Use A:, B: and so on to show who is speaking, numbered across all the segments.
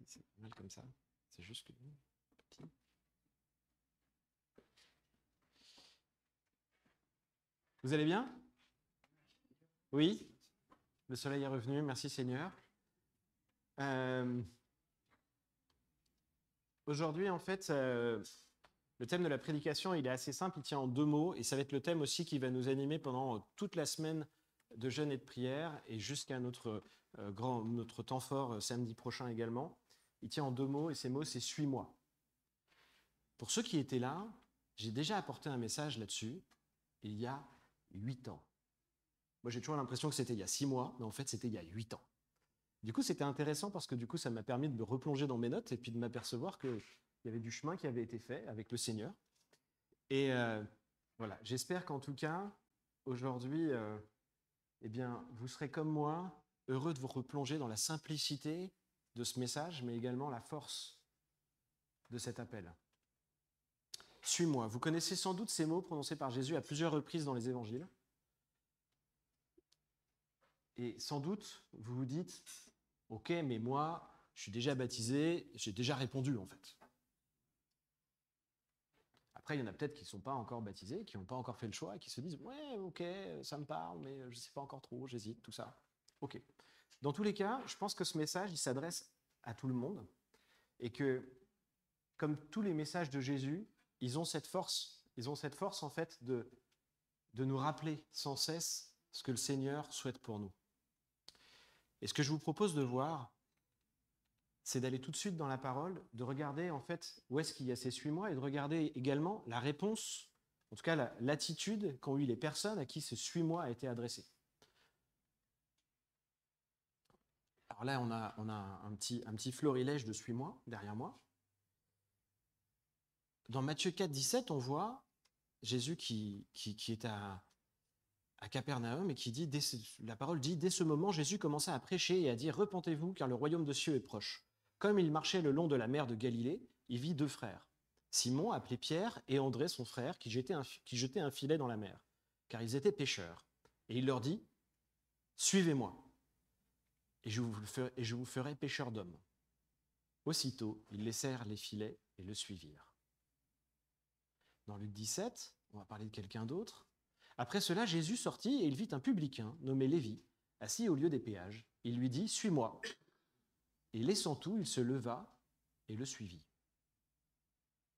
A: C'est mal comme ça. C'est juste que... Petit. Vous allez bien? Oui? Le soleil est revenu, merci Seigneur. Euh, Aujourd'hui, en fait, le thème de la prédication, il est assez simple, il tient en 2 mots, et ça va être le thème aussi qui va nous animer pendant toute la semaine de jeûne et de prière, et jusqu'à notre temps fort samedi prochain également. Il tient en 2 mots, et ces mots, c'est « Suis-moi ». Pour ceux qui étaient là, j'ai déjà apporté un message là-dessus, il y a 8 ans. Moi, j'ai toujours l'impression que c'était il y a 6 mois, mais en fait, c'était il y a 8 ans. Du coup, c'était intéressant parce que du coup, ça m'a permis de me replonger dans mes notes et puis de m'apercevoir qu'il y avait du chemin qui avait été fait avec le Seigneur. Et voilà, j'espère qu'en tout cas, aujourd'hui, eh bien, vous serez comme moi, heureux de vous replonger dans la simplicité de ce message, mais également la force de cet appel. Suis-moi. Vous connaissez sans doute ces mots prononcés par Jésus à plusieurs reprises dans les évangiles. Et sans doute, vous vous dites, ok, mais moi, je suis déjà baptisé, j'ai déjà répondu en fait. Après, il y en a peut-être qui ne sont pas encore baptisés, qui n'ont pas encore fait le choix, et qui se disent, ouais, ok, ça me parle, mais je ne sais pas encore trop, j'hésite, tout ça. Ok. Dans tous les cas, je pense que ce message, il s'adresse à tout le monde, et que, comme tous les messages de Jésus, ils ont cette force en fait de nous rappeler sans cesse ce que le Seigneur souhaite pour nous. Et ce que je vous propose de voir, c'est d'aller tout de suite dans la parole, de regarder en fait où est-ce qu'il y a ces suis-moi et de regarder également la réponse, en tout cas l'attitude qu'ont eu les personnes à qui ce suis-moi a été adressé. Alors là, on a un petit florilège de suis-moi derrière moi. Dans Matthieu 4, 17, on voit Jésus qui est à Capernaum et qui dit, la parole dit, dès ce moment, Jésus commença à prêcher et à dire, repentez-vous car le royaume de cieux est proche. Comme il marchait le long de la mer de Galilée, il vit 2 frères. Simon, appelé Pierre, et André, son frère, qui jetaient un filet dans la mer, car ils étaient pêcheurs. Et il leur dit, suivez-moi, et je vous ferai pêcheurs d'hommes. Aussitôt, ils laissèrent les filets et le suivirent. Dans Luc 17, on va parler de quelqu'un d'autre. Après cela, Jésus sortit et il vit un publicain nommé Lévi, assis au lieu des péages. Il lui dit, suis-moi. Et laissant tout, il se leva et le suivit.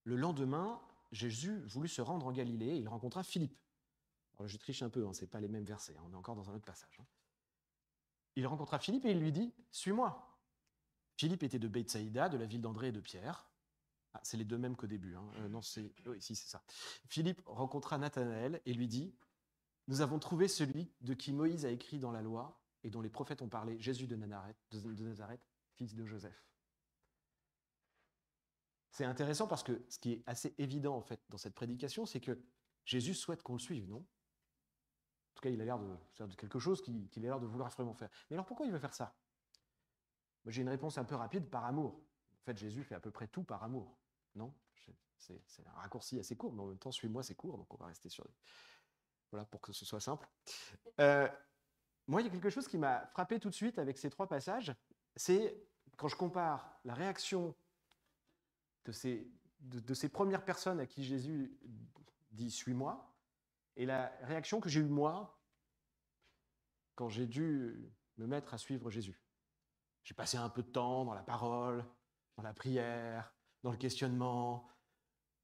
A: Le lendemain, Jésus voulut se rendre en Galilée et il rencontra Philippe. Alors, je triche un peu, ce n'est pas les mêmes versets, on est encore dans un autre passage. Il rencontra Philippe et il lui dit, suis-moi. Philippe était de Bethsaïda, de la ville d'André et de Pierre. Ah, c'est les 2 mêmes qu'au début. Non, oui, si, c'est ça. Philippe rencontra Nathanaël et lui dit, nous avons trouvé celui de qui Moïse a écrit dans la loi et dont les prophètes ont parlé, Jésus de Nazareth, fils de Joseph. C'est intéressant parce que ce qui est assez évident en fait dans cette prédication, c'est que Jésus souhaite qu'on le suive, non? En tout cas, il a l'air de faire quelque chose qu'il a l'air de vouloir vraiment faire. Mais alors pourquoi il veut faire ça? Moi, j'ai une réponse un peu rapide, par amour. En fait, Jésus fait à peu près tout par amour, non? C'est un raccourci assez court, mais en même temps, suis-moi, c'est court, donc on va rester sur... Voilà, pour que ce soit simple. Moi, il y a quelque chose qui m'a frappé tout de suite avec ces 3 passages, c'est quand je compare la réaction de ces premières personnes à qui Jésus dit « suis-moi » et la réaction que j'ai eue moi quand j'ai dû me mettre à suivre Jésus. J'ai passé un peu de temps dans la parole, dans la prière, dans le questionnement,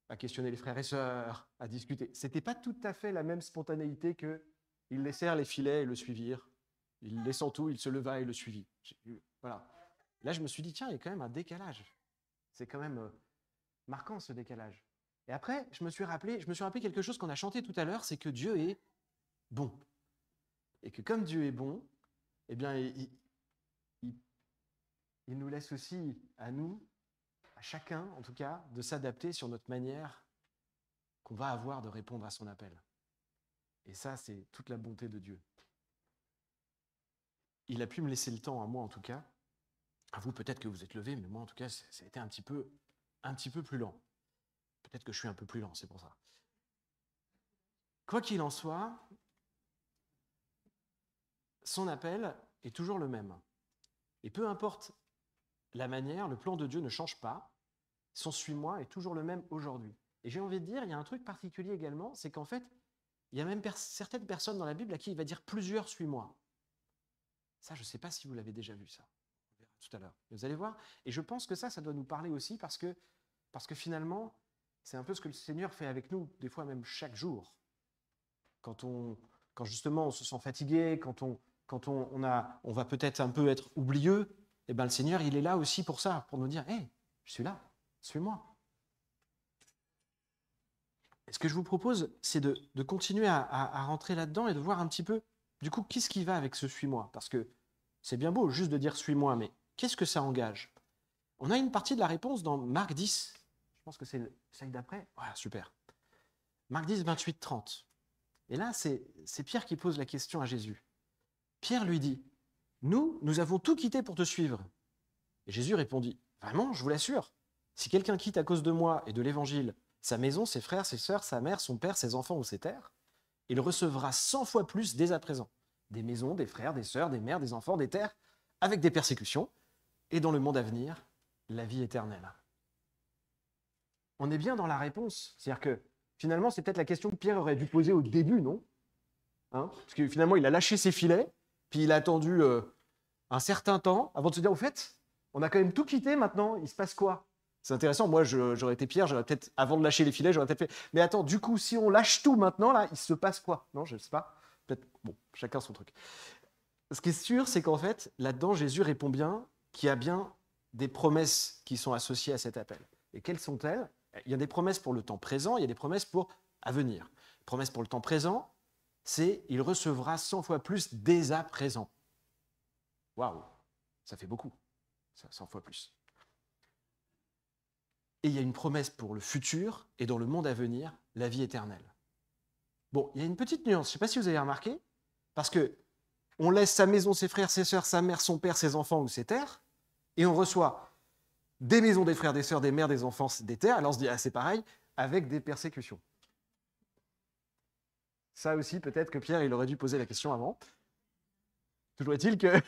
A: à questionner les frères et sœurs, à discuter. C'était pas tout à fait la même spontanéité que ils laissèrent les filets et le suivirent. Il laissant tout, il se leva et le suivit. Voilà. Là, je me suis dit, tiens, il y a quand même un décalage. C'est quand même marquant ce décalage. Et après, je me suis rappelé quelque chose qu'on a chanté tout à l'heure, c'est que Dieu est bon. Et que comme Dieu est bon, eh bien, il nous laisse aussi, à nous, à chacun en tout cas, de s'adapter sur notre manière qu'on va avoir de répondre à son appel. Et ça, c'est toute la bonté de Dieu. Il a pu me laisser le temps, à moi en tout cas. À vous, peut-être que vous êtes levés, mais moi en tout cas, ça a été un petit peu plus lent. Peut-être que je suis un peu plus lent, c'est pour ça. Quoi qu'il en soit, son appel est toujours le même. Et peu importe la manière, le plan de Dieu ne change pas. Son suis-moi est toujours le même aujourd'hui. Et j'ai envie de dire, il y a un truc particulier également, c'est qu'en fait, il y a même certaines personnes dans la Bible à qui il va dire plusieurs suis-moi. Ça, je ne sais pas si vous l'avez déjà vu, ça. On verra tout à l'heure. Vous allez voir. Et je pense que ça doit nous parler aussi parce que finalement, c'est un peu ce que le Seigneur fait avec nous, des fois même chaque jour. Quand justement on se sent fatigué, quand on va peut-être un peu être oublieux, eh ben le Seigneur, il est là aussi pour ça, pour nous dire, hé, je suis là, suis-moi. Et ce que je vous propose, c'est de continuer à rentrer là-dedans et de voir un petit peu, du coup, qu'est-ce qui va avec ce suis-moi? Parce que c'est bien beau juste de dire suis-moi, mais qu'est-ce que ça engage? On a une partie de la réponse dans Marc 10. Je pense que c'est celle d'après. Voilà, super. Marc 10, 28, 30. Et là, c'est Pierre qui pose la question à Jésus. Pierre lui dit, nous avons tout quitté pour te suivre. Et Jésus répondit, vraiment, je vous l'assure, si quelqu'un quitte à cause de moi et de l'évangile sa maison, ses frères, ses sœurs, sa mère, son père, ses enfants ou ses terres, il recevra 100 fois plus dès à présent. Des maisons, des frères, des sœurs, des mères, des enfants, des terres, avec des persécutions, et dans le monde à venir, la vie éternelle. On est bien dans la réponse. C'est-à-dire que finalement, c'est peut-être la question que Pierre aurait dû poser au début, non? Parce que finalement, il a lâché ses filets, puis il a attendu un certain temps avant de se dire, au fait, on a quand même tout quitté maintenant, il se passe quoi? C'est intéressant, moi j'aurais été Pierre, j'aurais peut-être, avant de lâcher les filets, j'aurais peut-être fait, mais attends, du coup, si on lâche tout maintenant, là, il se passe quoi? Non, je ne sais pas. Peut-être, bon, chacun son truc. Ce qui est sûr, c'est qu'en fait, là-dedans, Jésus répond bien qu'il y a bien des promesses qui sont associées à cet appel. Et quelles sont-elles? Il y a des promesses pour le temps présent, il y a des promesses pour à venir. Promesse pour le temps présent, c'est il recevra 100 fois plus dès à présent. Waouh, ça fait beaucoup, ça, 100 fois plus. Et il y a une promesse pour le futur et dans le monde à venir, la vie éternelle. Bon, il y a une petite nuance, je ne sais pas si vous avez remarqué, parce que on laisse sa maison, ses frères, ses sœurs, sa mère, son père, ses enfants ou ses terres, et on reçoit des maisons, des frères, des sœurs, des mères, des enfants, des terres. Alors on se dit, ah, c'est pareil, avec des persécutions. Ça aussi, peut-être que Pierre, il aurait dû poser la question avant. Toujours est-il que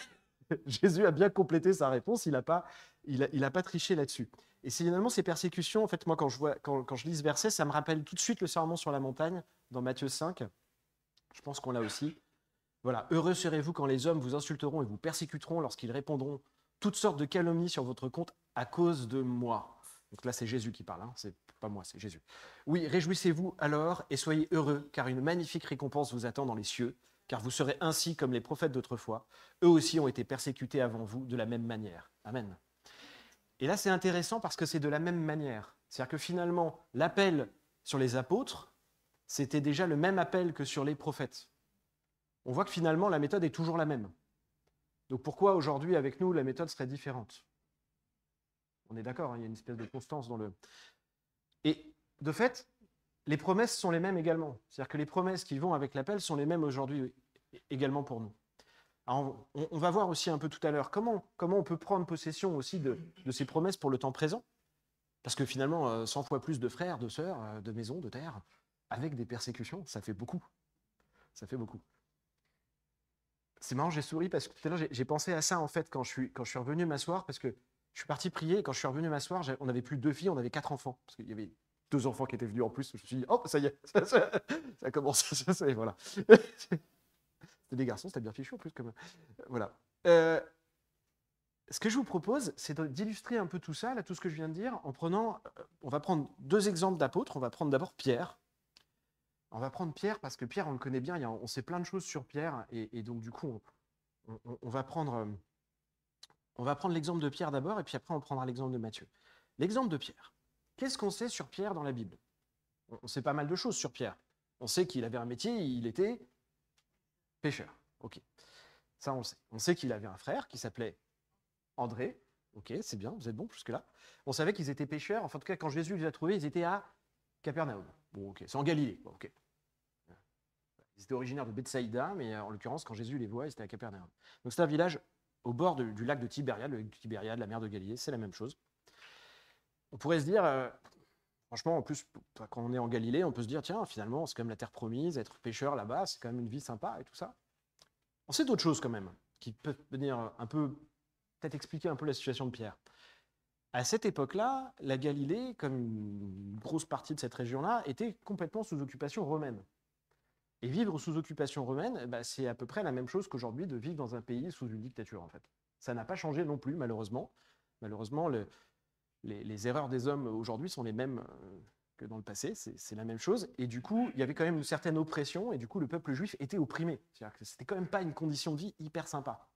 A: Jésus a bien complété sa réponse, il n'a pas triché là-dessus. Et finalement, ces persécutions, en fait, moi, quand je lis ce verset, ça me rappelle tout de suite le sermon sur la montagne, dans Matthieu 5. Je pense qu'on l'a aussi. Voilà, heureux serez-vous quand les hommes vous insulteront et vous persécuteront lorsqu'ils répondront toutes sortes de calomnies sur votre compte à cause de moi. Donc là, c'est Jésus qui parle, c'est pas moi, c'est Jésus. Oui, réjouissez-vous alors et soyez heureux, car une magnifique récompense vous attend dans les cieux, car vous serez ainsi comme les prophètes d'autrefois. Eux aussi ont été persécutés avant vous de la même manière. Amen. Et là, c'est intéressant parce que c'est de la même manière. C'est-à-dire que finalement, l'appel sur les apôtres, c'était déjà le même appel que sur les prophètes. On voit que finalement, la méthode est toujours la même. Donc pourquoi aujourd'hui, avec nous, la méthode serait différente? On est d'accord, il y a une espèce de constance dans le... Et de fait, les promesses sont les mêmes également. C'est-à-dire que les promesses qui vont avec l'appel sont les mêmes aujourd'hui également pour nous. Alors, on va voir aussi un peu tout à l'heure comment on peut prendre possession aussi de ces promesses pour le temps présent. Parce que finalement, 100 fois plus de frères, de sœurs, de maisons, de terres, avec des persécutions, ça fait beaucoup. Ça fait beaucoup. C'est marrant, j'ai souri parce que tout à l'heure, j'ai pensé à ça en fait quand je suis revenu m'asseoir, parce que je suis parti prier et quand je suis revenu m'asseoir, on n'avait plus 2 filles, on avait 4 enfants. Parce qu'il y avait 2 enfants qui étaient venus en plus. Je me suis dit, oh, ça y est, ça commence. Voilà. C'était des garçons, c'était bien fichu en plus. Voilà. Ce que je vous propose, c'est d'illustrer un peu tout ça, là, tout ce que je viens de dire, en prenant, on va prendre 2 exemples d'apôtres. On va prendre d'abord Pierre. On va prendre Pierre parce que Pierre, on le connaît bien, on sait plein de choses sur Pierre, et donc du coup, on va prendre l'exemple de Pierre d'abord, et puis après, on prendra l'exemple de Matthieu. L'exemple de Pierre. Qu'est-ce qu'on sait sur Pierre dans la Bible? On sait pas mal de choses sur Pierre. On sait qu'il avait un métier, il était pêcheur. Ok, ça on le sait. On sait qu'il avait un frère qui s'appelait André. Ok, c'est bien, vous êtes bon jusque-là. On savait qu'ils étaient pêcheurs. Enfin, en tout cas, quand Jésus les a trouvés, ils étaient à Capernaum. Bon, ok, c'est en Galilée. Bon, ok. Ils étaient originaires de Bethsaïda, mais en l'occurrence, quand Jésus les voit, ils étaient à Capernaum. Donc c'est un village au bord du lac de Tibériade, le lac de Tibériade, la mer de Galilée, c'est la même chose. On pourrait se dire, franchement, en plus, quand on est en Galilée, on peut se dire, tiens, finalement, c'est quand même la terre promise, être pêcheur là-bas, c'est quand même une vie sympa et tout ça. On sait d'autres choses quand même, qui peuvent venir un peu peut-être expliquer un peu la situation de Pierre. À cette époque-là, la Galilée, comme une grosse partie de cette région-là, était complètement sous occupation romaine. Et vivre sous occupation romaine, c'est à peu près la même chose qu'aujourd'hui de vivre dans un pays sous une dictature, en fait. Ça n'a pas changé non plus, malheureusement. Malheureusement, les erreurs des hommes aujourd'hui sont les mêmes que dans le passé, c'est la même chose. Et du coup, il y avait quand même une certaine oppression, et du coup, le peuple juif était opprimé. C'est-à-dire que c'était quand même pas une condition de vie hyper sympa.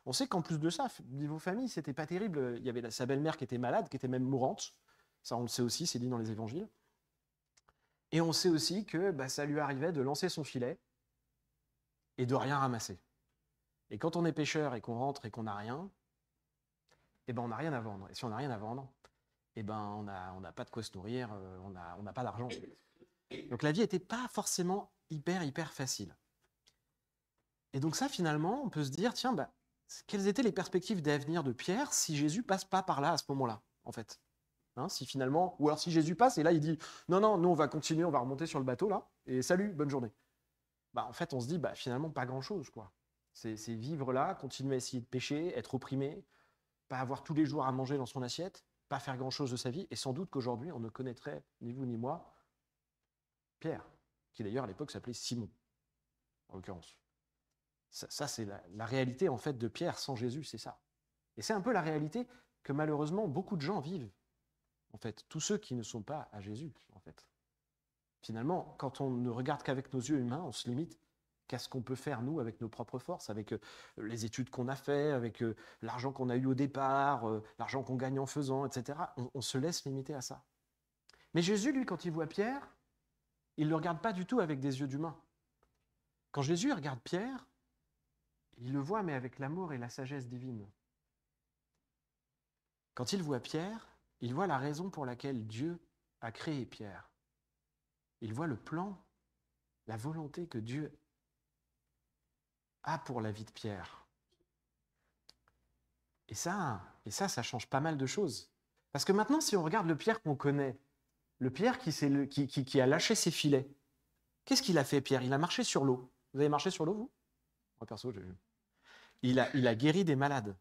A: On sait qu'en plus de ça, niveau famille, c'était pas terrible. Il y avait sa belle-mère qui était malade, qui était même mourante. Ça, on le sait aussi, c'est dit dans les évangiles. Et on sait aussi que ça lui arrivait de lancer son filet et de rien ramasser. Et quand on est pêcheur et qu'on rentre et qu'on n'a rien, on n'a rien à vendre. Et si on n'a rien à vendre, on n'a pas de quoi se nourrir, on n'a pas d'argent. Donc la vie n'était pas forcément hyper facile. Et donc ça, finalement, on peut se dire, tiens, quelles étaient les perspectives d'avenir de Pierre si Jésus passe pas par là à ce moment-là, en fait, si finalement, ou alors si Jésus passe et là il dit, non, nous on va continuer, on va remonter sur le bateau là, et salut, bonne journée. En fait, on se dit, finalement, pas grand-chose, quoi. C'est vivre là, continuer à essayer de pêcher, être opprimé, pas avoir tous les jours à manger dans son assiette, pas faire grand-chose de sa vie, et sans doute qu'aujourd'hui, on ne connaîtrait, ni vous ni moi, Pierre, qui d'ailleurs à l'époque s'appelait Simon, en l'occurrence. Ça c'est la réalité, en fait, de Pierre sans Jésus, c'est ça. Et c'est un peu la réalité que malheureusement beaucoup de gens vivent, en fait, tous ceux qui ne sont pas à Jésus, en fait. Finalement, quand on ne regarde qu'avec nos yeux humains, on se limite qu'à ce qu'on peut faire, nous, avec nos propres forces, avec les études qu'on a faites, avec l'argent qu'on a eu au départ, l'argent qu'on gagne en faisant, etc. On se laisse limiter à ça. Mais Jésus, lui, quand il voit Pierre, il ne le regarde pas du tout avec des yeux d'humain. Quand Jésus regarde Pierre, il le voit, mais avec l'amour et la sagesse divine. Quand il voit Pierre, il voit la raison pour laquelle Dieu a créé Pierre. Il voit le plan, la volonté que Dieu a pour la vie de Pierre. Et ça change pas mal de choses. Parce que maintenant, si on regarde le Pierre qu'on connaît, le Pierre qui a lâché ses filets, qu'est-ce qu'il a fait, Pierre? Il a marché sur l'eau. Vous avez marché sur l'eau, vous? Moi, perso, j'ai vu. Il a guéri des malades.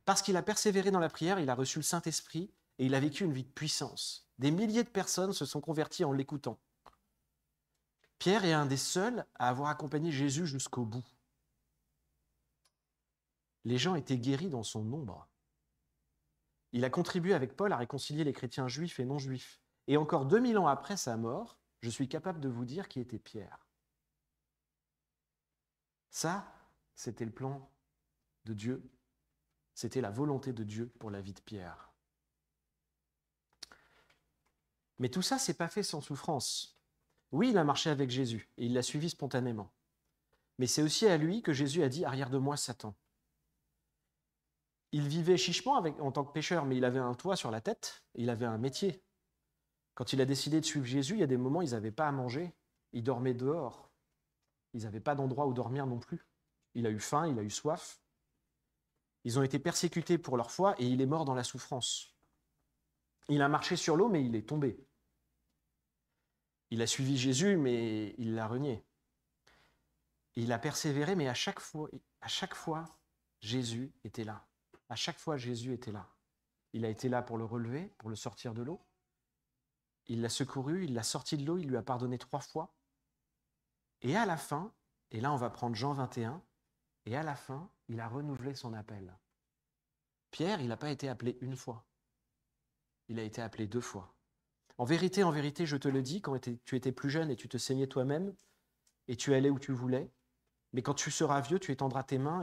A: Parce qu'il a persévéré dans la prière, il a reçu le Saint-Esprit et il a vécu une vie de puissance. Des milliers de personnes se sont converties en l'écoutant. Pierre est un des seuls à avoir accompagné Jésus jusqu'au bout. Les gens étaient guéris dans son nombre. Il a contribué avec Paul à réconcilier les chrétiens juifs et non-juifs. Et encore 2000 ans après sa mort, je suis capable de vous dire qui était Pierre. Ça, c'était le plan de Dieu. C'était la volonté de Dieu pour la vie de Pierre. Mais tout ça, c'est pas fait sans souffrance. Oui, il a marché avec Jésus et il l'a suivi spontanément. Mais c'est aussi à lui que Jésus a dit « Arrière de moi, Satan ». Il vivait chichement en tant que pécheur, mais il avait un toit sur la tête, et il avait un métier. Quand il a décidé de suivre Jésus, il y a des moments, ils n'avaient pas à manger, ils dormaient dehors. Ils n'avaient pas d'endroit où dormir non plus. Il a eu faim, il a eu soif. Ils ont été persécutés pour leur foi et il est mort dans la souffrance. Il a marché sur l'eau, mais il est tombé. Il a suivi Jésus, mais il l'a renié. Il a persévéré, mais à chaque fois, Jésus était là. À chaque fois, Jésus était là. Il a été là pour le relever, pour le sortir de l'eau. Il l'a secouru, il l'a sorti de l'eau, il lui a pardonné 3 fois. Et à la fin, et là on va prendre Jean 21, et à la fin, il a renouvelé son appel. Pierre, il n'a pas été appelé une fois. Il a été appelé 2 fois. En vérité, je te le dis, quand tu étais plus jeune et tu te saignais toi-même, et tu allais où tu voulais, mais quand tu seras vieux, tu étendras tes mains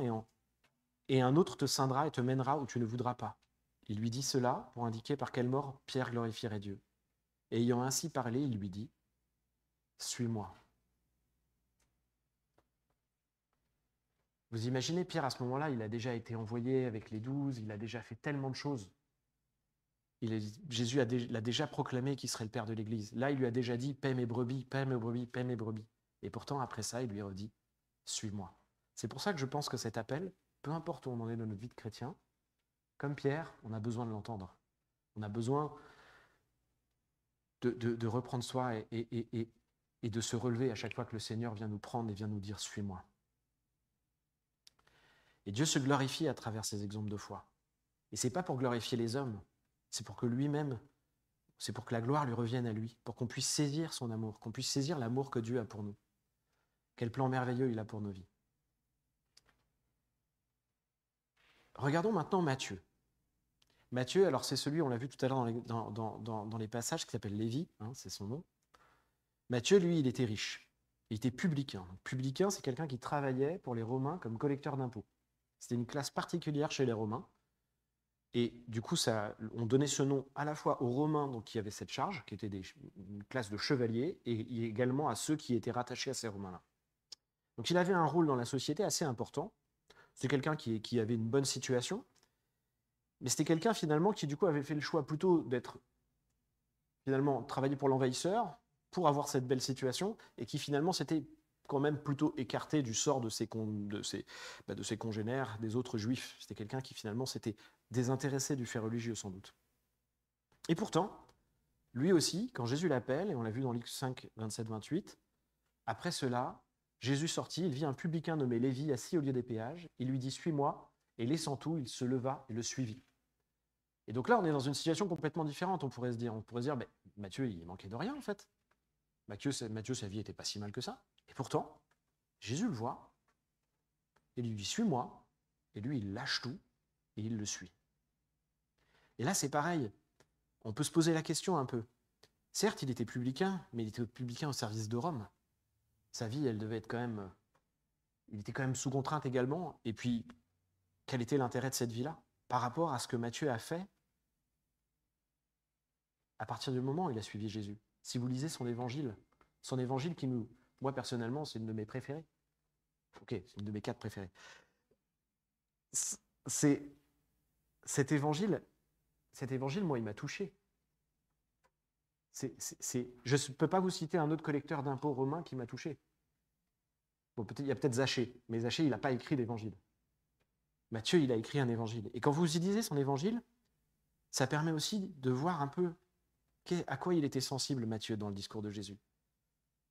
A: et un autre te ceindra et te mènera où tu ne voudras pas. Il lui dit cela pour indiquer par quelle mort Pierre glorifierait Dieu. Et ayant ainsi parlé, il lui dit « Suis-moi ». Vous imaginez, Pierre, à ce moment-là, il a déjà été envoyé avec les 12, il a déjà fait tellement de choses. Jésus l'a déjà proclamé qu'il serait le Père de l'Église. Là, il lui a déjà dit « Paie mes brebis, paie mes brebis, paie mes brebis ». Et pourtant, après ça, il lui redit « Suis-moi ». C'est pour ça que je pense que cet appel, peu importe où on en est dans notre vie de chrétien, comme Pierre, on a besoin de l'entendre. On a besoin de reprendre soi et de se relever à chaque fois que le Seigneur vient nous prendre et vient nous dire « Suis-moi ». Et Dieu se glorifie à travers ces exemples de foi. Et ce n'est pas pour glorifier les hommes, c'est pour que lui-même, c'est pour que la gloire lui revienne à lui, pour qu'on puisse saisir son amour, qu'on puisse saisir l'amour que Dieu a pour nous. Quel plan merveilleux il a pour nos vies. Regardons maintenant Matthieu. Matthieu, alors c'est celui, on l'a vu tout à l'heure dans les passages, qui s'appelle Lévi, hein, c'est son nom. Matthieu, lui, il était riche. Il était publicain. Donc, publicain, c'est quelqu'un qui travaillait pour les Romains comme collecteur d'impôts. C'était une classe particulière chez les Romains. Et du coup, on donnait ce nom à la fois aux Romains donc, qui avaient cette charge, qui était une classe de chevaliers, et également à ceux qui étaient rattachés à ces Romains-là. Donc il avait un rôle dans la société assez important. C'était quelqu'un qui avait une bonne situation, mais c'était quelqu'un finalement qui du coup avait fait le choix plutôt d'être finalement travailler pour l'envahisseur, pour avoir cette belle situation, et qui finalement s'était quand même plutôt écarté du sort de ses congénères, des autres juifs. C'était quelqu'un qui finalement s'était désintéressé du fait religieux sans doute. Et pourtant, lui aussi, quand Jésus l'appelle, et on l'a vu dans Luc 5, 27-28, après cela, Jésus sortit, il vit un publicain nommé Lévi assis au lieu des péages, il lui dit « Suis-moi », et laissant tout, il se leva et le suivit. Et donc là, on est dans une situation complètement différente, on pourrait se dire, Matthieu, il manquait de rien en fait. Matthieu, sa vie n'était pas si mal que ça. Et pourtant, Jésus le voit, et lui dit « Suis-moi », et lui, il lâche tout, et il le suit. Et là, c'est pareil, on peut se poser la question un peu. Certes, il était publicain, mais il était publicain au service de Rome. Sa vie, elle devait être quand même... Il était quand même sous contrainte également. Et puis, quel était l'intérêt de cette vie-là par rapport à ce que Matthieu a fait à partir du moment où il a suivi Jésus? Si vous lisez son évangile qui nous... Moi, personnellement, c'est une de mes préférées. Ok, c'est une de mes 4 préférées. Cet évangile, moi, il m'a touché. Je ne peux pas vous citer un autre collecteur d'impôts romain qui m'a touché. Bon, il y a peut-être Zachée, mais Zachée, il n'a pas écrit d'évangile. Matthieu, il a écrit un évangile. Et quand vous y lisez son évangile, ça permet aussi de voir un peu à quoi il était sensible, Matthieu, dans le discours de Jésus.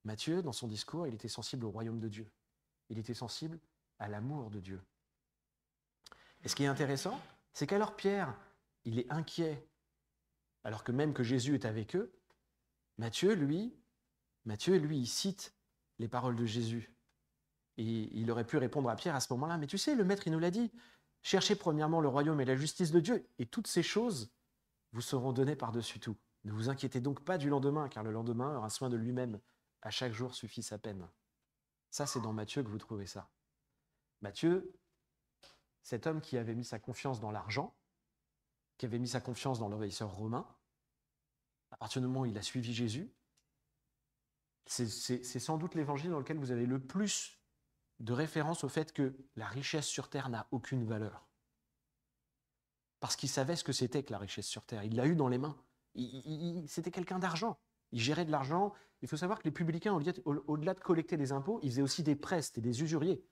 A: Matthieu, dans son discours, il était sensible au royaume de Dieu. Il était sensible à l'amour de Dieu. Et ce qui est intéressant, c'est qu'alors Pierre, il est inquiet, alors que même que Jésus est avec eux, Matthieu, lui, il cite les paroles de Jésus. Et il aurait pu répondre à Pierre à ce moment-là, mais tu sais, le maître, il nous l'a dit, cherchez premièrement le royaume et la justice de Dieu, et toutes ces choses vous seront données par-dessus tout. Ne vous inquiétez donc pas du lendemain, car le lendemain aura soin de lui-même. À chaque jour suffit sa peine. Ça, c'est dans Matthieu que vous trouvez ça. Matthieu, cet homme qui avait mis sa confiance dans l'argent, qui avait mis sa confiance dans l'envahisseur romain, à partir du moment où il a suivi Jésus, c'est sans doute l'évangile dans lequel vous avez le plus de référence au fait que la richesse sur terre n'a aucune valeur. Parce qu'il savait ce que c'était que la richesse sur terre. Il l'a eu dans les mains. C'était quelqu'un d'argent. Il gérait de l'argent. Il faut savoir que les publicains, au-delà de collecter des impôts, ils faisaient aussi des prêts, c'était des usuriers.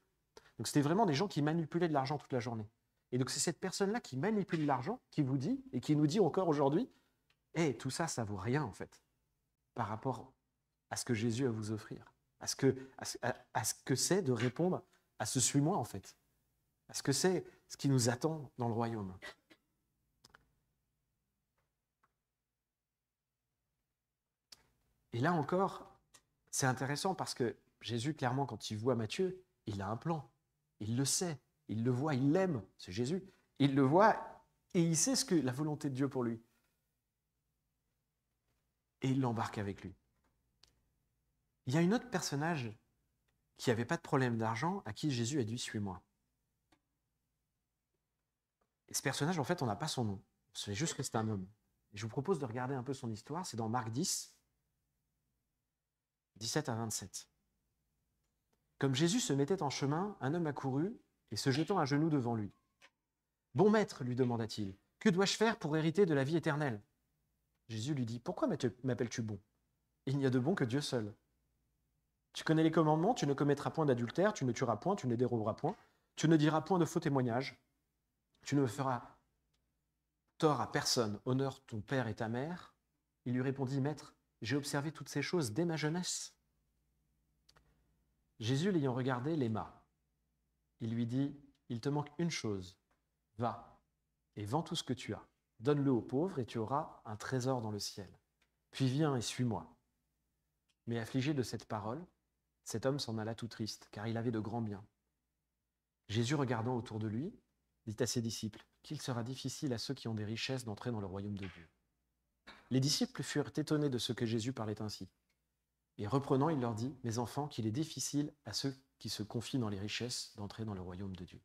A: Donc c'était vraiment des gens qui manipulaient de l'argent toute la journée. Et donc c'est cette personne-là qui manipule l'argent, qui vous dit, et qui nous dit encore aujourd'hui, hey, tout ça, ça vaut rien en fait, par rapport à ce que Jésus a à vous offrir, à ce que c'est de répondre à ce suis-moi en fait, à ce que c'est ce qui nous attend dans le royaume. Et là encore, c'est intéressant parce que Jésus, clairement, quand il voit Matthieu, il a un plan. Il le sait, il le voit, il l'aime, c'est Jésus. Il le voit et il sait ce que la volonté de Dieu pour lui. Et il l'embarque avec lui. Il y a un autre personnage qui n'avait pas de problème d'argent, à qui Jésus a dit « Suis-moi ». Et ce personnage, en fait, on n'a pas son nom. On sait juste que c'est un homme. Et je vous propose de regarder un peu son histoire. C'est dans Marc 10, 17 à 27. Comme Jésus se mettait en chemin, un homme accourut et se jetant à genoux devant lui. « Bon maître, lui demanda-t-il, que dois-je faire pour hériter de la vie éternelle ?» Jésus lui dit « Pourquoi m'appelles-tu bon ? Il n'y a de bon que Dieu seul. Tu connais les commandements, tu ne commettras point d'adultère, tu ne tueras point, tu ne déroberas point, tu ne diras point de faux témoignages, tu ne feras tort à personne, honore ton père et ta mère. » Il lui répondit « Maître, j'ai observé toutes ces choses dès ma jeunesse. » Jésus, l'ayant regardé, l'aima. Il lui dit il te manque une chose. Va et vends tout ce que tu as. Donne-le aux pauvres et tu auras un trésor dans le ciel. Puis viens et suis-moi. » Mais affligé de cette parole, cet homme s'en alla tout triste, car il avait de grands biens. Jésus, regardant autour de lui, dit à ses disciples qu'il sera difficile à ceux qui ont des richesses d'entrer dans le royaume de Dieu. Les disciples furent étonnés de ce que Jésus parlait ainsi. Et reprenant, il leur dit, « Mes enfants, qu'il est difficile à ceux qui se confient dans les richesses d'entrer dans le royaume de Dieu. »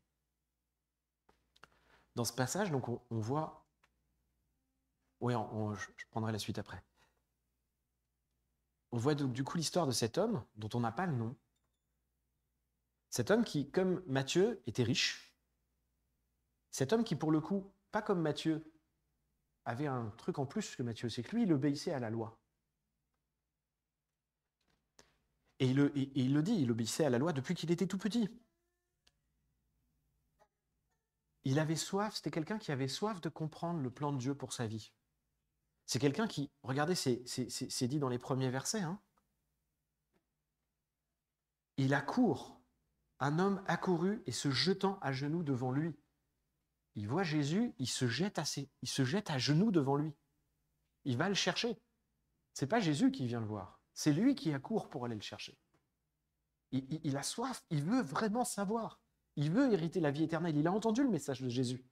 A: Dans ce passage, donc, on voit... Oui, je prendrai la suite après. On voit donc, du coup l'histoire de cet homme dont on n'a pas le nom. Cet homme qui, comme Matthieu, était riche. Cet homme qui, pour le coup, pas comme Matthieu, avait un truc en plus que Matthieu, c'est que lui, il obéissait à la loi. Et il le dit, il obéissait à la loi depuis qu'il était tout petit. Il avait soif, c'était quelqu'un qui avait soif de comprendre le plan de Dieu pour sa vie. C'est quelqu'un qui, regardez, c'est dit dans les premiers versets, hein. Il accourt, un homme accourut et se jetant à genoux devant lui. Il voit Jésus, il se jette à genoux devant lui. Il va le chercher. C'est pas Jésus qui vient le voir, c'est lui qui accourt pour aller le chercher. Il a soif, il veut vraiment savoir. Il veut hériter la vie éternelle. Il a entendu le message de Jésus.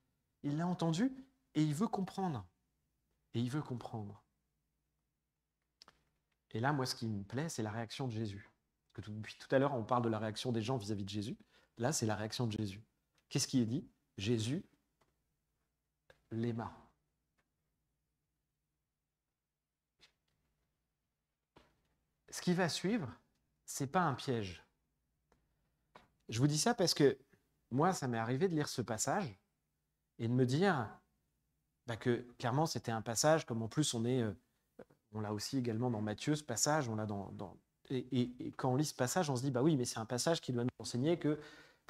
A: Il l'a entendu et il veut comprendre. Et il veut comprendre. Et là, moi, ce qui me plaît, c'est la réaction de Jésus. Parce que depuis tout à l'heure, on parle de la réaction des gens vis-à-vis de Jésus. Là, c'est la réaction de Jésus. Qu'est-ce qui est dit ? Jésus l'aima. Ce qui va suivre, c'est pas un piège. Je vous dis ça parce que moi, ça m'est arrivé de lire ce passage et de me dire que clairement, c'était un passage, comme en plus on l'a aussi également dans Matthieu, ce passage, on l'a et quand on lit ce passage, on se dit, oui, mais c'est un passage qui doit nous enseigner que,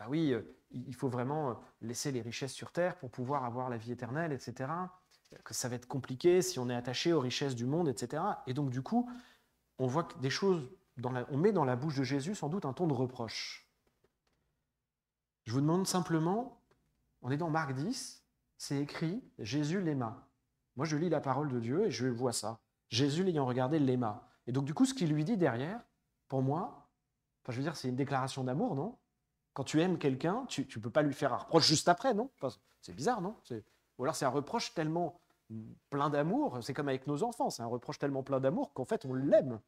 A: oui, il faut vraiment laisser les richesses sur terre pour pouvoir avoir la vie éternelle, etc., que ça va être compliqué si on est attaché aux richesses du monde, etc. Et donc, du coup, on voit que des choses, on met dans la bouche de Jésus sans doute un ton de reproche. Je vous demande simplement, on est dans Marc 10, c'est écrit « Jésus l'aima ». Moi, je lis la parole de Dieu et je vois ça. Jésus l'ayant regardé l'aima. Et donc, du coup, ce qu'il lui dit derrière, pour moi, je veux dire, c'est une déclaration d'amour, non ? Quand tu aimes quelqu'un, tu ne peux pas lui faire un reproche juste après, non ? C'est bizarre, non ? Ou alors c'est un reproche tellement plein d'amour, c'est comme avec nos enfants, c'est un reproche tellement plein d'amour qu'en fait, on l'aime.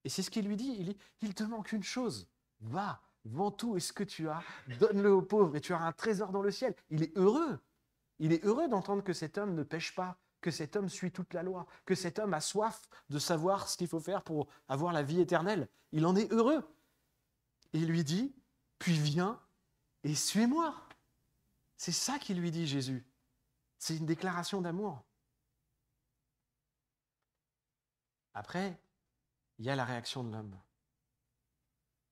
A: Et c'est ce qu'il lui dit, il te manque une chose, va, vends tout et ce que tu as, donne-le aux pauvres et tu auras un trésor dans le ciel. Il est heureux d'entendre que cet homme ne pêche pas, que cet homme suit toute la loi, que cet homme a soif de savoir ce qu'il faut faire pour avoir la vie éternelle. Il en est heureux. Et il lui dit, puis viens et suis-moi. C'est ça qu'il lui dit, Jésus. C'est une déclaration d'amour. Après, il y a la réaction de l'homme.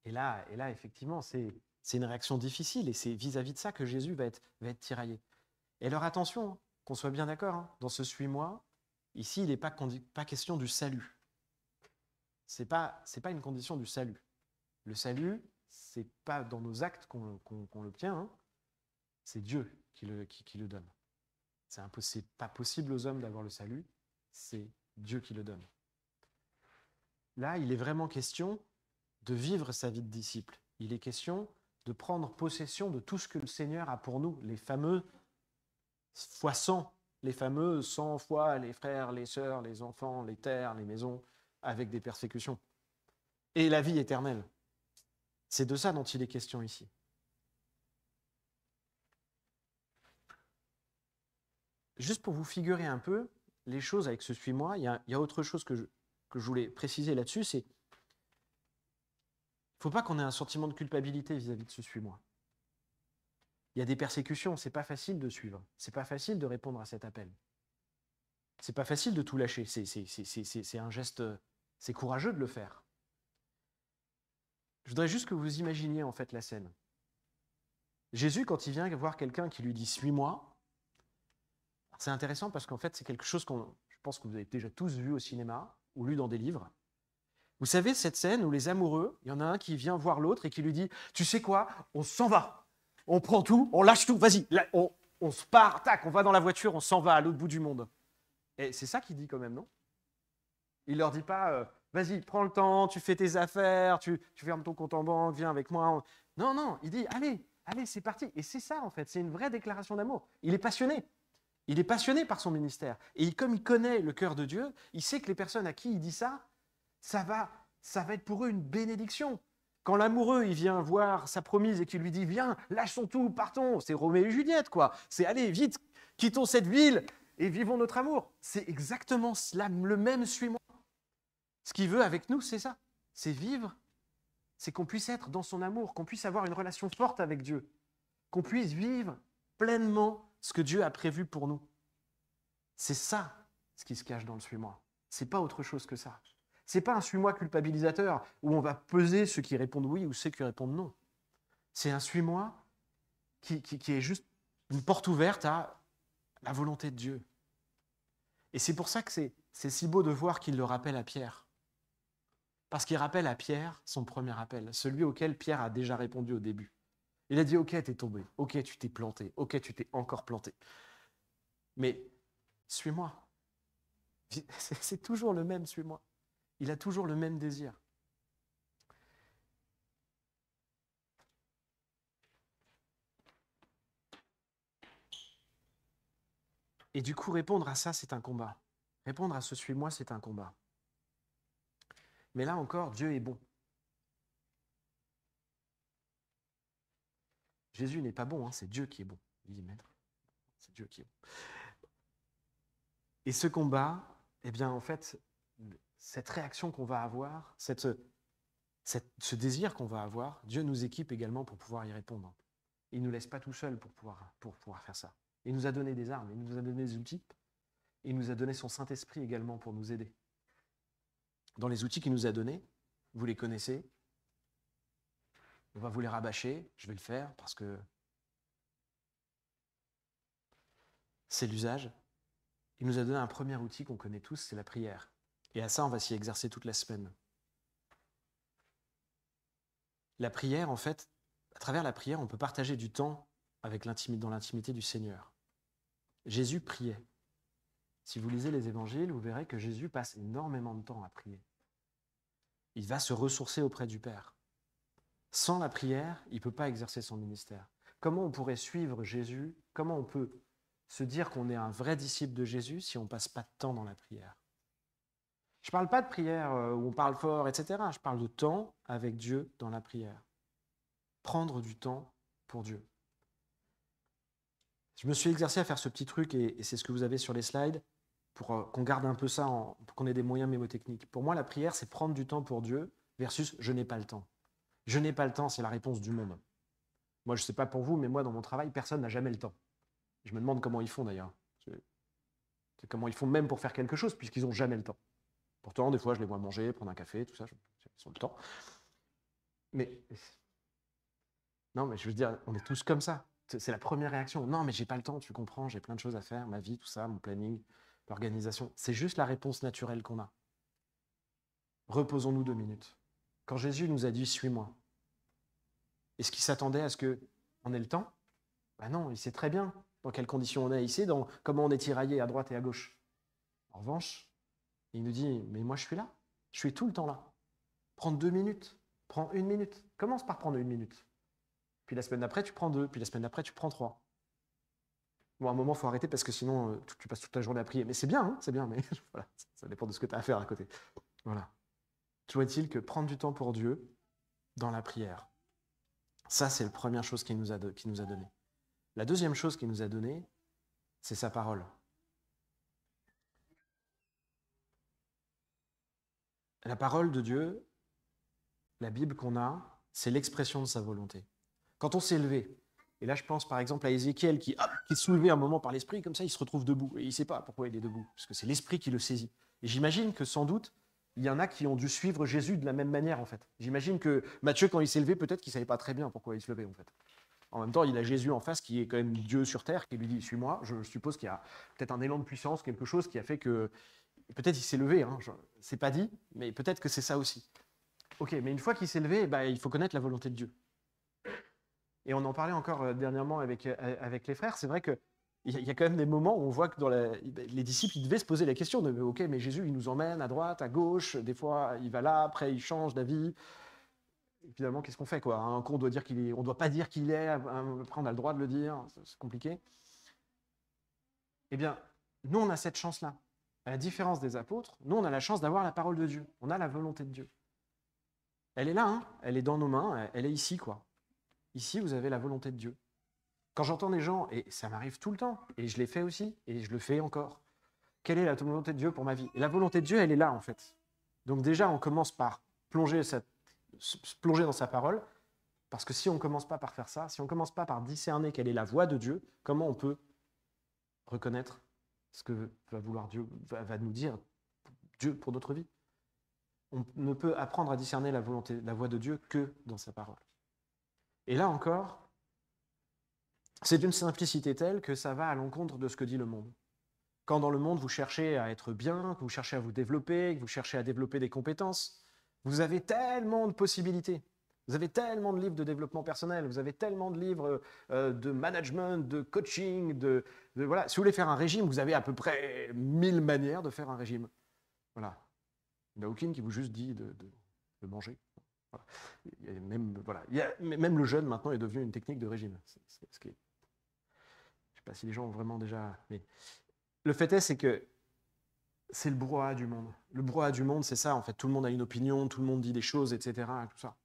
A: Et là, effectivement, c'est une réaction difficile et c'est vis-à-vis de ça que Jésus va être tiraillé. Et alors attention, qu'on soit bien d'accord, dans ce « suis-moi », ici, il n'est pas question du salut. Ce n'est pas une condition du salut. Le salut, ce n'est pas dans nos actes qu'on l'obtient, c'est Dieu qui le donne. C'est pas possible aux hommes d'avoir le salut, c'est Dieu qui le donne. Là, il est vraiment question de vivre sa vie de disciple. Il est question de prendre possession de tout ce que le Seigneur a pour nous, les fameux fois 100, les fameux 100 fois les frères, les sœurs, les enfants, les terres, les maisons, avec des persécutions. Et la vie éternelle. C'est de ça dont il est question ici. Juste pour vous figurer un peu les choses avec ce « suis-moi », il y a autre chose que je voulais préciser là-dessus, c'est qu'il ne faut pas qu'on ait un sentiment de culpabilité vis-à-vis de ce « suis-moi ». Il y a des persécutions, c'est pas facile de suivre, c'est pas facile de répondre à cet appel. C'est pas facile de tout lâcher, c'est un geste, c'est courageux de le faire. Je voudrais juste que vous imaginiez en fait la scène. Jésus, quand il vient voir quelqu'un qui lui dit « suis-moi », c'est intéressant parce qu'en fait, c'est quelque chose je pense que vous avez déjà tous vu au cinéma ou lu dans des livres. Vous savez, cette scène où les amoureux, il y en a un qui vient voir l'autre et qui lui dit « Tu sais quoi, on s'en va !» on prend tout, on lâche tout, vas-y, là, on se part, tac, on va dans la voiture, on s'en va à l'autre bout du monde. Et c'est ça qu'il dit quand même, non? Il leur dit pas, vas-y, prends le temps, tu fais tes affaires, tu fermes ton compte en banque, viens avec moi. Non, non, il dit, allez, c'est parti. Et c'est ça, en fait, c'est une vraie déclaration d'amour. Il est passionné. Il est passionné par son ministère. Et comme il connaît le cœur de Dieu, il sait que les personnes à qui il dit ça, ça va être pour eux une bénédiction. Quand l'amoureux, il vient voir sa promise et qu'il lui dit, viens, lâchons tout, partons, c'est Roméo et Juliette, quoi. C'est, allez, vite, quittons cette ville et vivons notre amour. C'est exactement le même suis-moi. Ce qu'il veut avec nous, c'est ça. C'est vivre, c'est qu'on puisse être dans son amour, qu'on puisse avoir une relation forte avec Dieu, qu'on puisse vivre pleinement ce que Dieu a prévu pour nous. C'est ça ce qui se cache dans le suis-moi. C'est pas autre chose que ça. C'est pas un suis-moi culpabilisateur où on va peser ceux qui répondent oui ou ceux qui répondent non. C'est un suis-moi qui est juste une porte ouverte à la volonté de Dieu. Et c'est pour ça que c'est si beau de voir qu'il le rappelle à Pierre. Parce qu'il rappelle à Pierre son premier appel, celui auquel Pierre a déjà répondu au début. Il a dit, ok, t'es tombé, ok, tu t'es planté, ok, tu t'es encore planté. Mais suis-moi. C'est toujours le même, suis-moi. Il a toujours le même désir. Et du coup, répondre à ça, c'est un combat. Répondre à ce suis-moi, c'est un combat. Mais là encore, Dieu est bon. Jésus n'est pas bon, hein, c'est Dieu qui est bon. Il dit, maître, c'est Dieu qui est bon. Et ce combat, eh bien, en fait, cette réaction qu'on va avoir, ce désir qu'on va avoir, Dieu nous équipe également pour pouvoir y répondre. Il ne nous laisse pas tout seuls pour pouvoir faire ça. Il nous a donné des armes, il nous a donné des outils, il nous a donné son Saint-Esprit également pour nous aider. Dans les outils qu'il nous a donnés, vous les connaissez, on va vous les rabâcher, je vais le faire parce que c'est l'usage. Il nous a donné un premier outil qu'on connaît tous, c'est la prière. Et à ça, on va s'y exercer toute la semaine. La prière, en fait, à travers la prière, on peut partager du temps dans l'intimité du Seigneur. Jésus priait. Si vous lisez les évangiles, vous verrez que Jésus passe énormément de temps à prier. Il va se ressourcer auprès du Père. Sans la prière, il ne peut pas exercer son ministère. Comment on pourrait suivre Jésus? Comment on peut se dire qu'on est un vrai disciple de Jésus si on ne passe pas de temps dans la prière? Je ne parle pas de prière où on parle fort, etc. Je parle de temps avec Dieu dans la prière. Prendre du temps pour Dieu. Je me suis exercé à faire ce petit truc, et c'est ce que vous avez sur les slides, pour qu'on garde un peu ça, pour qu'on ait des moyens mémotechniques. Pour moi, la prière, c'est prendre du temps pour Dieu versus « je n'ai pas le temps ». Je n'ai pas le temps, c'est la réponse du monde. Moi, je ne sais pas pour vous, mais moi, dans mon travail, personne n'a jamais le temps. Je me demande comment ils font d'ailleurs. Comment ils font même pour faire quelque chose, puisqu'ils n'ont jamais le temps. Pourtant, des fois, je les vois manger, prendre un café, tout ça, ils ont le temps. Mais non, mais je veux dire, on est tous comme ça. C'est la première réaction. Non, mais j'ai pas le temps, tu comprends, j'ai plein de choses à faire, ma vie, tout ça, mon planning, l'organisation. C'est juste la réponse naturelle qu'on a. Reposons-nous 2 minutes. Quand Jésus nous a dit « suis-moi », est-ce qu'il s'attendait à ce qu'on ait le temps? Ben non, il sait très bien dans quelles conditions on est. Il sait comment on est tiraillé à droite et à gauche. En revanche, il nous dit « mais moi je suis là, je suis tout le temps là. Prends 2 minutes, prends 1 minute. Commence par prendre 1 minute. Puis la semaine d'après, tu prends 2, puis la semaine d'après, tu prends 3. Bon, à un moment, il faut arrêter parce que sinon, tu passes toute la journée à prier. Mais c'est bien, mais voilà, ça dépend de ce que tu as à faire à côté. Voilà. Toujours est-il que prendre du temps pour Dieu dans la prière, ça, c'est la première chose qu'il nous a donnée. La deuxième chose qu'il nous a donnée, c'est sa parole. La parole de Dieu, la Bible qu'on a, c'est l'expression de sa volonté. Quand on s'est levé, et là je pense par exemple à Ézéchiel qui est soulevé un moment par l'esprit, comme ça il se retrouve debout, et il ne sait pas pourquoi il est debout, parce que c'est l'esprit qui le saisit. Et j'imagine que sans doute, il y en a qui ont dû suivre Jésus de la même manière en fait. J'imagine que Matthieu, quand il s'est levé, peut-être qu'il ne savait pas très bien pourquoi il se levait en fait. En même temps, il a Jésus en face qui est quand même Dieu sur terre, qui lui dit « suis-moi ». Je suppose qu'il y a peut-être un élan de puissance, quelque chose qui a fait que... Peut-être il s'est levé, hein, c'est pas dit, mais peut-être que c'est ça aussi. Ok, mais une fois qu'il s'est levé, il faut connaître la volonté de Dieu. Et on en parlait encore dernièrement avec les frères. C'est vrai qu'il y a quand même des moments où on voit que les disciples, ils devaient se poser la question de OK, mais Jésus, il nous emmène à droite, à gauche. Des fois, il va là, après, il change d'avis. Et finalement, qu'est-ce qu'on fait, quoi? Un coup, on doit dire qu'il est, on doit pas dire qu'il est. Après, on a le droit de le dire. C'est compliqué. Eh bien, nous, on a cette chance-là. À la différence des apôtres, nous, on a la chance d'avoir la parole de Dieu. On a la volonté de Dieu. Elle est là, hein, elle est dans nos mains, elle est ici, quoi. Ici, vous avez la volonté de Dieu. Quand j'entends des gens, et ça m'arrive tout le temps, et je l'ai fait aussi, et je le fais encore, quelle est la volonté de Dieu pour ma vie? Et la volonté de Dieu, elle est là, en fait. Donc déjà, on commence par plonger dans sa parole, parce que si on ne commence pas par faire ça, si on ne commence pas par discerner quelle est la voix de Dieu, comment on peut reconnaître ce que va vouloir Dieu, va nous dire Dieu pour notre vie? On ne peut apprendre à discerner la voix de Dieu que dans sa parole. Et là encore, c'est d'une simplicité telle que ça va à l'encontre de ce que dit le monde. Quand dans le monde, vous cherchez à être bien, que vous cherchez à vous développer, que vous cherchez à développer des compétences, vous avez tellement de possibilités. Vous avez tellement de livres de développement personnel, vous avez tellement de livres de management, de coaching, voilà. Si vous voulez faire un régime, vous avez à peu près 1000 manières de faire un régime. Voilà. Il n'y en a aucune qui vous juste dit de manger. Voilà. Même le jeûne maintenant est devenu une technique de régime. Je ne sais pas si les gens ont vraiment déjà... Mais le fait est, c'est que c'est le brouhaha du monde. Le brouhaha du monde, c'est ça, en fait. Tout le monde a une opinion, tout le monde dit des choses, etc. Tout ça.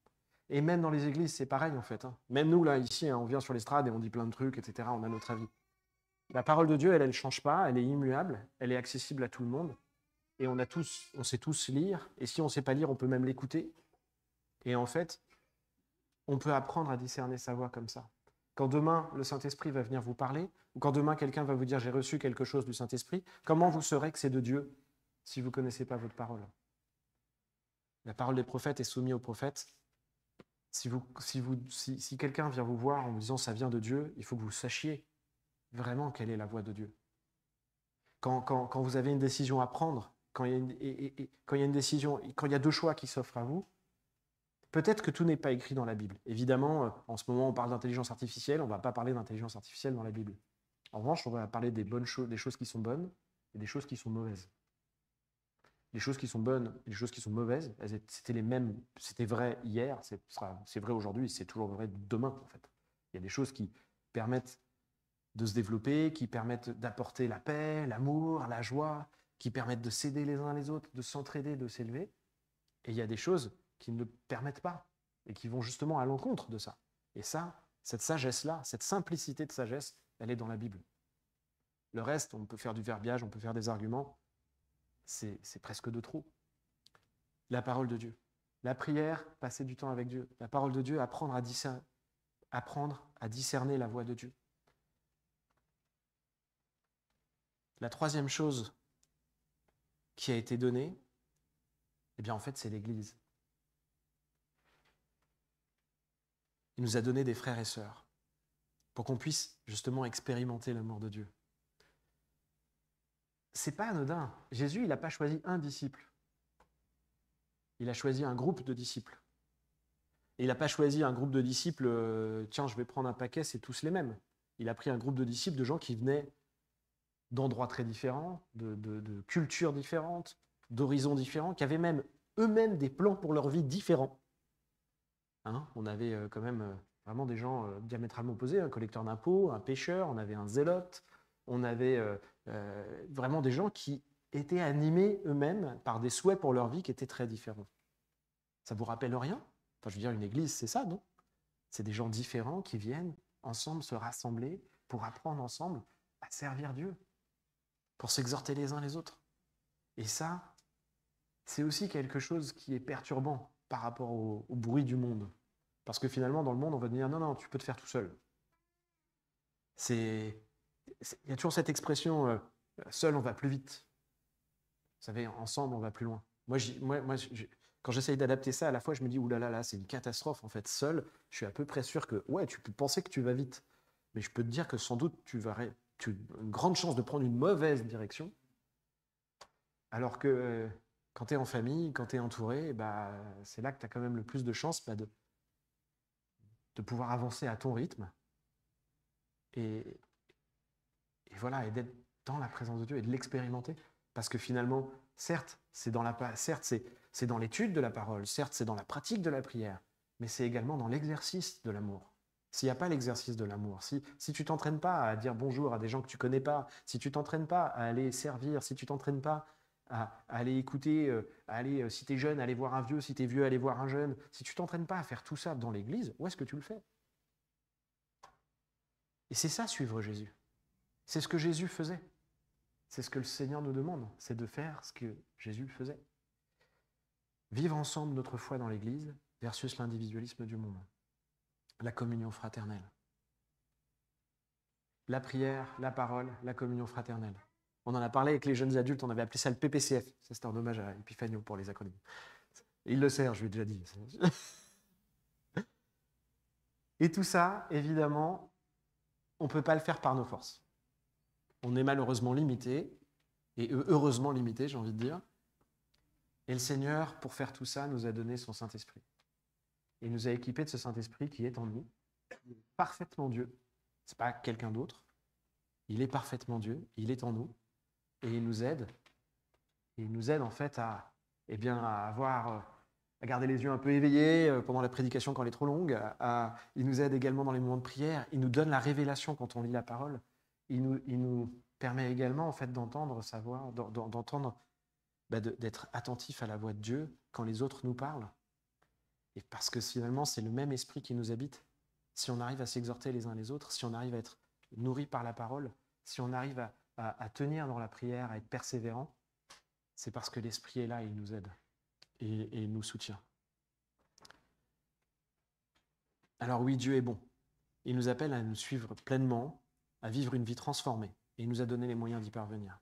A: Et même dans les églises, c'est pareil, en fait. Même nous, là, ici, on vient sur l'estrade et on dit plein de trucs, etc. On a notre avis. La parole de Dieu, elle ne change pas, elle est immuable, elle est accessible à tout le monde. Et on sait tous lire. Et si on ne sait pas lire, on peut même l'écouter. Et en fait, on peut apprendre à discerner sa voix comme ça. Quand demain, le Saint-Esprit va venir vous parler, ou quand demain, quelqu'un va vous dire « j'ai reçu quelque chose du Saint-Esprit », comment vous saurez que c'est de Dieu si vous ne connaissez pas votre parole? La parole des prophètes est soumise aux prophètes. Si quelqu'un vient vous voir en vous disant « ça vient de Dieu », il faut que vous sachiez vraiment quelle est la voix de Dieu. Quand vous avez une décision à prendre, quand il y a deux choix qui s'offrent à vous, peut-être que tout n'est pas écrit dans la Bible. Évidemment, en ce moment, on parle d'intelligence artificielle, on ne va pas parler d'intelligence artificielle dans la Bible. En revanche, on va parler des choses qui sont bonnes et des choses qui sont mauvaises. Les choses qui sont bonnes et les choses qui sont mauvaises, c'était les mêmes, c'était vrai hier, c'est vrai aujourd'hui, c'est toujours vrai demain, en fait. Il y a des choses qui permettent de se développer, qui permettent d'apporter la paix, l'amour, la joie, qui permettent de s'aider les uns les autres, de s'entraider, de s'élever. Et il y a des choses qui ne permettent pas et qui vont justement à l'encontre de ça. Et ça, cette sagesse-là, cette simplicité de sagesse, elle est dans la Bible. Le reste, on peut faire du verbiage, on peut faire des arguments, c'est presque de trop. La parole de Dieu. La prière, passer du temps avec Dieu. La parole de Dieu, apprendre à discerner la voix de Dieu. La troisième chose qui a été donnée, eh bien en fait, c'est l'Église. Il nous a donné des frères et sœurs pour qu'on puisse justement expérimenter l'amour de Dieu. C'est pas anodin. Jésus, il n'a pas choisi un disciple. Il a choisi un groupe de disciples. Et il n'a pas choisi un groupe de disciples, tiens, je vais prendre un paquet, c'est tous les mêmes. Il a pris un groupe de disciples de gens qui venaient d'endroits très différents, de cultures différentes, d'horizons différents, qui avaient même eux-mêmes des plans pour leur vie différents. On avait quand même vraiment des gens diamétralement opposés, un collecteur d'impôts, un pêcheur, on avait un zélote, on avait vraiment des gens qui étaient animés eux-mêmes par des souhaits pour leur vie qui étaient très différents. Ça vous rappelle rien? Enfin, je veux dire, une église, c'est ça, non? C'est des gens différents qui viennent ensemble se rassembler pour apprendre ensemble à servir Dieu, pour s'exhorter les uns les autres. Et ça, c'est aussi quelque chose qui est perturbant par rapport au bruit du monde. Parce que finalement, dans le monde, on va dire non, tu peux te faire tout seul. Il y a toujours cette expression seul, on va plus vite. Vous savez, ensemble, on va plus loin. Quand j'essaye d'adapter ça, à la fois, je me dis oulala, c'est une catastrophe. En fait, seul, je suis à peu près sûr que tu peux penser que tu vas vite. Mais je peux te dire que sans doute, tu as une grande chance de prendre une mauvaise direction. Alors que quand tu es en famille, quand tu es entouré, c'est là que tu as quand même le plus de chances de pouvoir avancer à ton rythme et voilà, et d'être dans la présence de Dieu et de l'expérimenter. Parce que finalement, certes, c'est dans l'étude de la parole, certes, c'est dans la pratique de la prière, mais c'est également dans l'exercice de l'amour. S'il n'y a pas l'exercice de l'amour, si tu ne t'entraînes pas à dire bonjour à des gens que tu ne connais pas, si tu ne t'entraînes pas à aller servir, si tu ne t'entraînes pas à aller écouter, si tu es jeune, aller voir un vieux, si tu es vieux, aller voir un jeune, si tu ne t'entraînes pas à faire tout ça dans l'église, où est-ce que tu le fais? Et c'est ça, suivre Jésus. C'est ce que Jésus faisait. C'est ce que le Seigneur nous demande, c'est de faire ce que Jésus faisait. Vivre ensemble notre foi dans l'Église versus l'individualisme du monde. La communion fraternelle. La prière, la parole, la communion fraternelle. On en a parlé avec les jeunes adultes, on avait appelé ça le PPCF. Ça, c'était un hommage à Epifanio pour les acronymes. Il le sert, je lui ai déjà dit. Et tout ça, évidemment, on ne peut pas le faire par nos forces. On est malheureusement limité, et heureusement limité, j'ai envie de dire. Et le Seigneur, pour faire tout ça, nous a donné son Saint-Esprit. Et il nous a équipés de ce Saint-Esprit qui est en nous, parfaitement Dieu. Ce n'est pas quelqu'un d'autre. Il est parfaitement Dieu, il est en nous, et il nous aide. Et il nous aide en fait à garder les yeux un peu éveillés pendant la prédication quand elle est trop longue. Il nous aide également dans les moments de prière. Il nous donne la révélation quand on lit la parole. Il nous permet également en fait d'entendre sa voix, d'être attentif à la voix de Dieu quand les autres nous parlent. Et parce que finalement, c'est le même esprit qui nous habite. Si on arrive à s'exhorter les uns les autres, si on arrive à être nourri par la parole, si on arrive à tenir dans la prière, à être persévérant, c'est parce que l'esprit est là et il nous aide et il nous soutient. Alors oui, Dieu est bon. Il nous appelle à nous suivre pleinement, à vivre une vie transformée. Et il nous a donné les moyens d'y parvenir.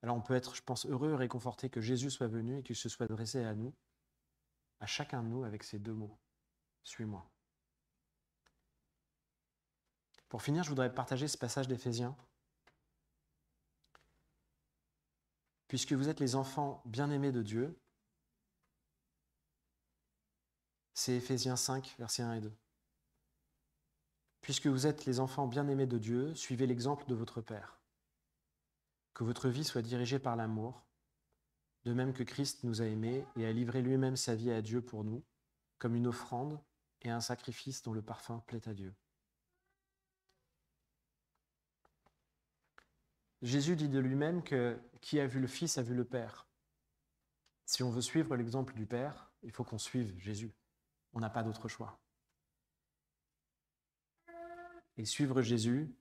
A: Alors on peut être, je pense, heureux et réconforté que Jésus soit venu et qu'il se soit adressé à nous, à chacun de nous avec ces deux mots. Suis-moi. Pour finir, je voudrais partager ce passage d'Éphésiens. Puisque vous êtes les enfants bien-aimés de Dieu, c'est Éphésiens 5, versets 1 et 2. Puisque vous êtes les enfants bien-aimés de Dieu, suivez l'exemple de votre Père. Que votre vie soit dirigée par l'amour, de même que Christ nous a aimés et a livré lui-même sa vie à Dieu pour nous, comme une offrande et un sacrifice dont le parfum plaît à Dieu. Jésus dit de lui-même que qui a vu le Fils a vu le Père. Si on veut suivre l'exemple du Père, il faut qu'on suive Jésus. On n'a pas d'autre choix. Et suivre Jésus,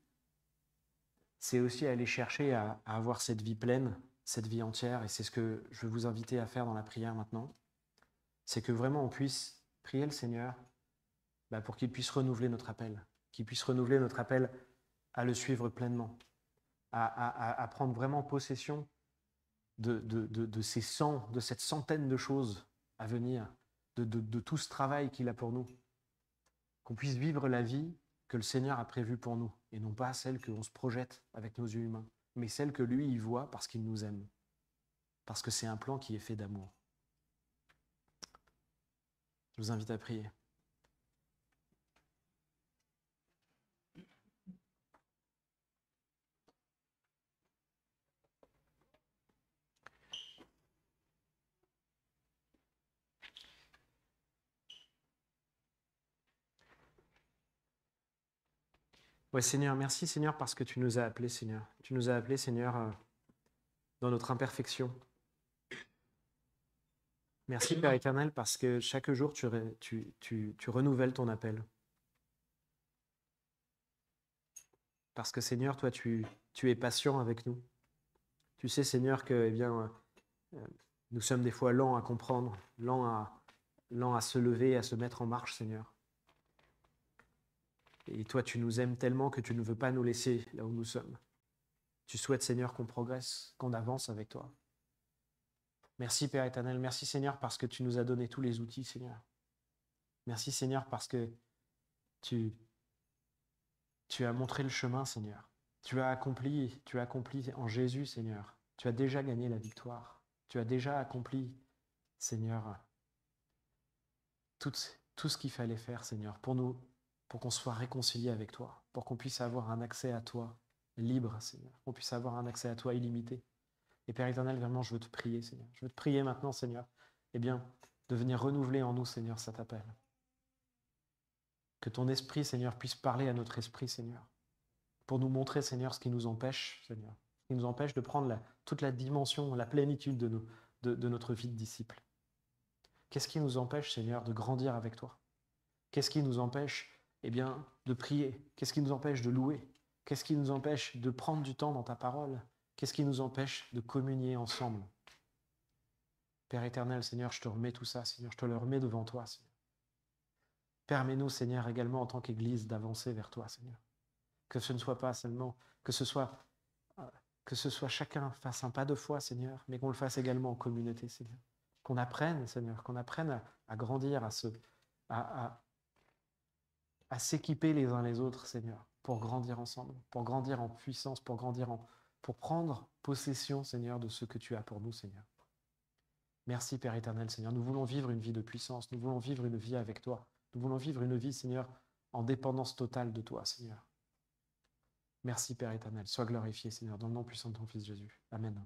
A: c'est aussi aller chercher à avoir cette vie pleine, cette vie entière, et c'est ce que je veux vous inviter à faire dans la prière maintenant. C'est que vraiment on puisse prier le Seigneur pour qu'il puisse renouveler notre appel, qu'il puisse renouveler notre appel à le suivre pleinement, à prendre vraiment possession de cette centaine de choses à venir, de tout ce travail qu'il a pour nous. Qu'on puisse vivre la vie que le Seigneur a prévue pour nous, et non pas celle qu'on se projette avec nos yeux humains, mais celle que lui, il voit parce qu'il nous aime, parce que c'est un plan qui est fait d'amour. Je vous invite à prier. Ouais, Seigneur, merci Seigneur parce que tu nous as appelés, Seigneur. Tu nous as appelés, Seigneur, dans notre imperfection. Merci Père éternel parce que chaque jour tu renouvelles ton appel. Parce que Seigneur, toi tu es patient avec nous. Tu sais Seigneur que nous sommes des fois lents à comprendre, lents à se lever, à se mettre en marche, Seigneur. Et toi, tu nous aimes tellement que tu ne veux pas nous laisser là où nous sommes. Tu souhaites, Seigneur, qu'on progresse, qu'on avance avec toi. Merci, Père éternel. Merci, Seigneur, parce que tu nous as donné tous les outils, Seigneur. Merci, Seigneur, parce que tu as montré le chemin, Seigneur. Tu as accompli en Jésus, Seigneur. Tu as déjà gagné la victoire. Tu as déjà accompli, Seigneur, toutes tout ce qu'il fallait faire, Seigneur, pour qu'on soit réconcilié avec toi, pour qu'on puisse avoir un accès à toi libre, Seigneur, qu'on puisse avoir un accès à toi illimité. Et Père éternel, vraiment, je veux te prier, Seigneur. Je veux te prier maintenant, Seigneur, eh bien, de venir renouveler en nous, Seigneur, cet appel. Que ton esprit, Seigneur, puisse parler à notre esprit, Seigneur, pour nous montrer, Seigneur, ce qui nous empêche, Seigneur, ce qui nous empêche de prendre toute la dimension, la plénitude de notre vie de disciple. Qu'est-ce qui nous empêche, Seigneur, de grandir avec toi? Qu'est-ce qui nous empêche, eh bien, de prier? Qu'est-ce qui nous empêche de louer? Qu'est-ce qui nous empêche de prendre du temps dans ta parole? Qu'est-ce qui nous empêche de communier ensemble? Père éternel, Seigneur, je te remets tout ça, Seigneur, je te le remets devant toi, Seigneur. Permets-nous, Seigneur, également en tant qu'Église, d'avancer vers toi, Seigneur. Que ce ne soit pas seulement, que ce soit chacun fasse un pas de foi, Seigneur, mais qu'on le fasse également en communauté, Seigneur. Qu'on apprenne, Seigneur, qu'on apprenne à grandir, à s'équiper les uns les autres, Seigneur, pour grandir ensemble, pour grandir en puissance, pour prendre possession, Seigneur, de ce que tu as pour nous, Seigneur. Merci, Père éternel, Seigneur. Nous voulons vivre une vie de puissance, nous voulons vivre une vie avec toi. Nous voulons vivre une vie, Seigneur, en dépendance totale de toi, Seigneur. Merci, Père éternel. Sois glorifié, Seigneur, dans le nom puissant de ton Fils Jésus. Amen.